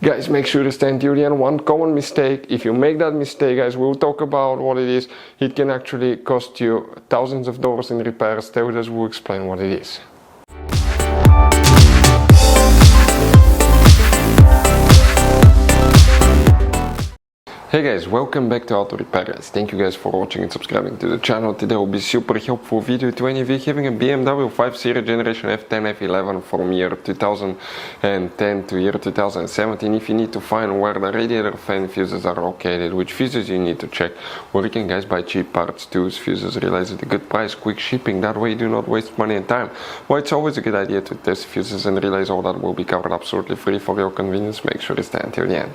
Guys, make sure to stay until the end. One common mistake, if you make that mistake, guys, we'll talk about what it is. It can actually cost you thousands of dollars in repairs. Stay with us, we'll explain what it is. Hey guys, welcome back to Auto Repair Guys. Thank you guys for watching and subscribing to the channel. Today will be super helpful video to any of you having a BMW 5 Series generation F10 F11 from year 2010 to year 2017. If you need to find where the radiator fan fuses are located, which fuses you need to check, where you can guys buy cheap parts, tools, fuses, relays at a good price, quick shipping, that way you do not waste money and time. Well, it's always a good idea to test fuses and relays. All that will be covered absolutely free for your convenience. Make sure to stay until the end.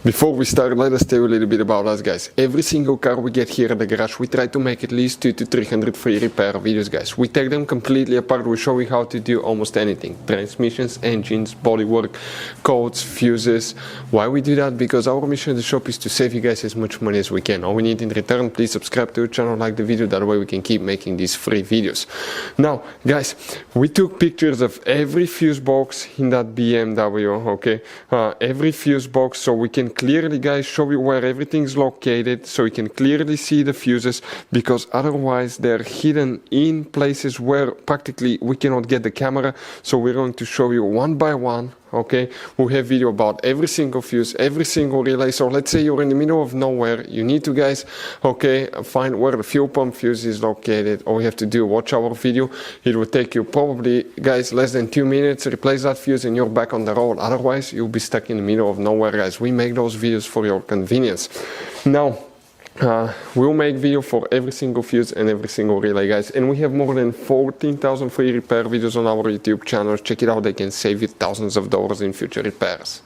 Before we start, let us tell you a little bit about us, guys. Every single car we get here at the garage, we try to make at least 200 to 300 free repair videos, guys. We take them completely apart. We show you how to do almost anything. Transmissions, engines, bodywork, codes, fuses. Why we do that? Because our mission at the shop is to save you guys as much money as we can. All we need in return, please subscribe to the channel, like the video, that way we can keep making these free videos. Now, guys, we took pictures of every fuse box in that BMW, okay? Every fuse box, so we can clearly, guys, show you where everything is located, so you can clearly see the fuses, because otherwise they're hidden in places where practically we cannot get the camera. So we're going to show you one by one. Okay, we have video about every single fuse, every single relay. So let's say you're in the middle of nowhere, you need to, guys, okay, find where the fuel pump fuse is located. All you have to do, watch our video. It will take you probably, guys, less than 2 minutes, replace that fuse and you're back on the road. Otherwise you'll be stuck in the middle of nowhere, guys. We make those videos for your convenience. Now, we'll make video for every single fuse and every single relay, guys, and we have more than 14,000 free repair videos on our YouTube channel. Check it out, they can save you thousands of dollars in future repairs.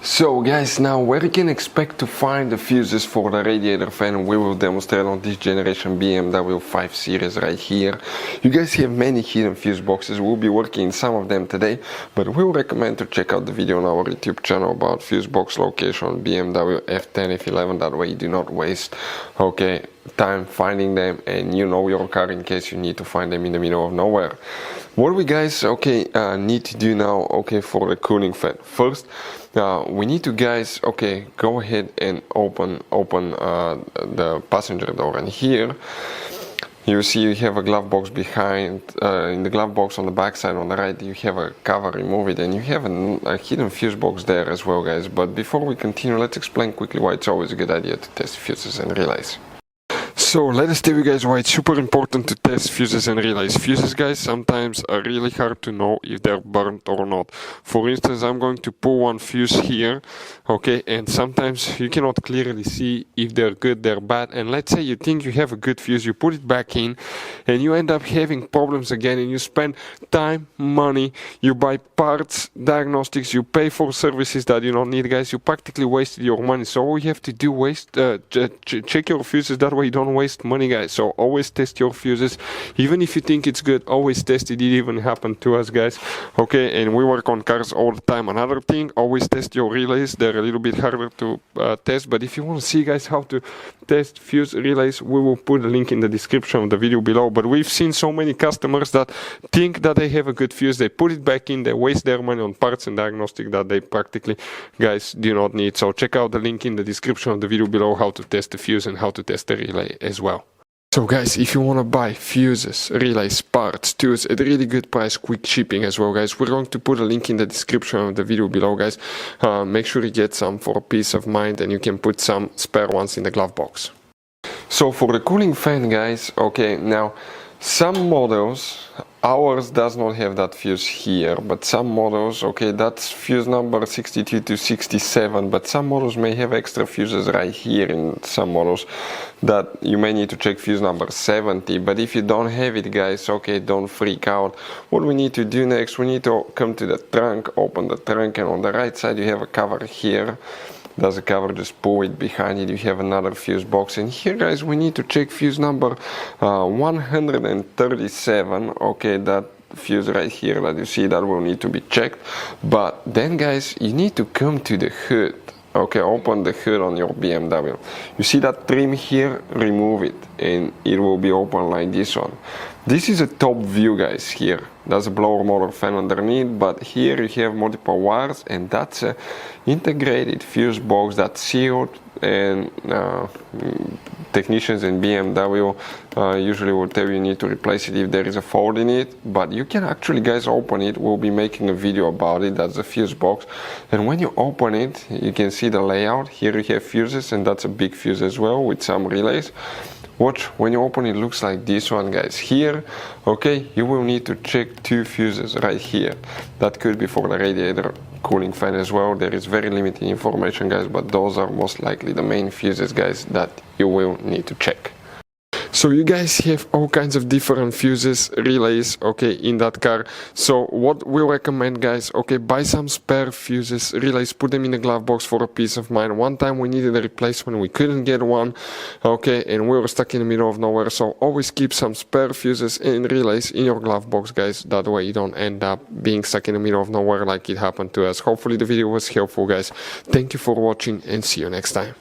So guys, now where you can expect to find the fuses for the radiator fan, we will demonstrate on this generation BMW 5 Series right here. You guys have many hidden fuse boxes. We'll be working in some of them today, but we will recommend to check out the video on our YouTube channel about fuse box location on BMW F10 F11. That way you do not waste, okay, time finding them, and you know your car in case you need to find them in the middle of nowhere. What we, guys, okay, need to do now, okay, for the cooling fan. First, we need to, guys, okay, go ahead and open the passenger door, and here you see you have a glove box behind. In the glove box on the back side on the right you have a cover, remove it, and you have a hidden fuse box there as well, guys. But before we continue, let's explain quickly why it's always a good idea to test fuses and relays. So let us tell you guys why it's super important to test fuses and relays. Fuses, guys, sometimes are really hard to know if they're burnt or not. For instance, I'm going to pull one fuse here, okay, and sometimes you cannot clearly see if they're good, they're bad. And let's say you think you have a good fuse, you put it back in, and you end up having problems again, and you spend time, money, you buy parts, diagnostics, you pay for services that you don't need, guys. You practically wasted your money. So all you have to do, check your fuses, that way you don't waste money, guys. So always test your fuses, even if you think it's good. Always test it. It even happened to us, guys, okay, and we work on cars all the time. Another thing, always test your relays. They're a little bit harder to test, but if you want to see, guys, how to test fuse relays, we will put a link in the description of the video below. But we've seen so many customers that think that they have a good fuse, they put it back in, they waste their money on parts and diagnostic that they practically, guys, do not need. So check out the link in the description of the video below, how to test the fuse and how to test the relay as well. So guys, if you want to buy fuses, relays, parts, tools at a really good price, quick shipping as well, guys, we're going to put a link in the description of the video below, guys. Make sure you get some for peace of mind, and you can put some spare ones in the glove box. So for the cooling fan, guys, okay, now some models, ours does not have that fuse here, but some models, okay, that's fuse number 62 to 67, but some models may have extra fuses right here in some models that you may need to check fuse number 70. But if you don't have it, guys, okay, don't freak out. What we need to do next, we need to come to the trunk, open the trunk, and on the right side you have a cover here. There's a cover, just pull it. Behind it you have another fuse box, and here, guys, we need to check fuse number 137, okay, that fuse right here that you see, that will need to be checked. But then, guys, you need to come to the hood, okay, open the hood on your BMW. You see that trim here, remove it, and it will be open like this one. This is a top view, guys. Here that's a blower motor fan underneath, but here you have multiple wires, and that's a integrated fuse box that's sealed, and technicians in BMW usually will tell you need to replace it if there is a fault in it, but you can actually, guys, open it. We'll be making a video about it. That's the fuse box, and when you open it, you can see the layout. Here you have fuses, and that's a big fuse as well with some relays. Watch, when you open it, looks like this one, guys. Here, okay, you will need to check two fuses right here. That could be for the radiator cooling fan as well. There is very limited information, guys, but those are most likely the main fuses, guys, that you will need to check. So you guys have all kinds of different fuses, relays, okay, in that car. So what we recommend, guys, okay, buy some spare fuses, relays, put them in the glove box for a peace of mind. One time we needed a replacement, we couldn't get one, okay, and we were stuck in the middle of nowhere. So always keep some spare fuses and relays in your glove box, guys. That way you don't end up being stuck in the middle of nowhere like it happened to us. Hopefully the video was helpful, guys. Thank you for watching, and see you next time.